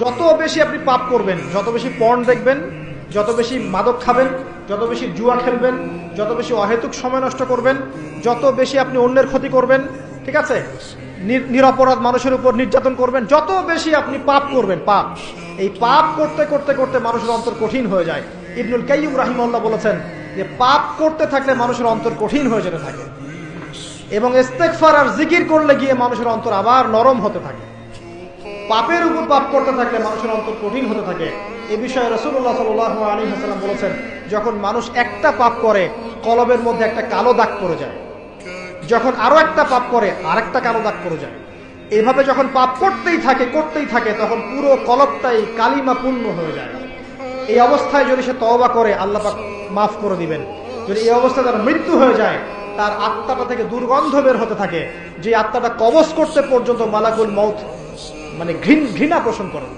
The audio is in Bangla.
যত বেশি আপনি পাপ করবেন, যত বেশি পর্ন দেখবেন, যত বেশি মাদক খাবেন, যত বেশি জুয়া খেলবেন, যত বেশি অহেতুক সময় নষ্ট করবেন, যত বেশি আপনি অন্যের ক্ষতি করবেন, ঠিক আছে, নিরপরাধ মানুষের উপর নির্যাতন করবেন, যত বেশি আপনি পাপ করবেন, পাপ, এই পাপ করতে করতে করতে মানুষের অন্তর কঠিন হয়ে যায়। ইবনুল কাইয়্যিম রাহিমাহুল্লাহ বলেছেন যে পাপ করতে থাকলে মানুষের অন্তর কঠিন হয়ে যেতে থাকে এবং ইস্তেগফার আর জিকির করলে গিয়ে মানুষের অন্তর আবার নরম হতে থাকে। পাপের উপর পাপ করতে থাকলে মানুষের অন্তর কঠিন হতে থাকে। এ বিষয়ে রাসূলুল্লাহ সাল্লাল্লাহু আলাইহি ওয়াসাল্লাম বলেছেন, যখন মানুষ একটা পাপ করে কলবের মধ্যে একটা কালো দাগ পড়ে যায়, যখন আরো একটা পাপ করে আরেকটা কালো দাগ পড়ে যায়, এইভাবে যখন পাপ করতেই থাকে তখন পুরো কলবটাই কালিমা পূর্ণ হয়ে যায়। এই অবস্থায় যদি সে তওবা করে আল্লাহ পাক মাফ করে দিবেন। যদি এই অবস্থায় তার মৃত্যু হয়ে যায়, তার আত্মাটা থেকে দুর্গন্ধ বের হতে থাকে, যে আত্মাটা কবজ করতে পর্যন্ত মালাকুল মউত মানে ঘৃণা পোষণ করে।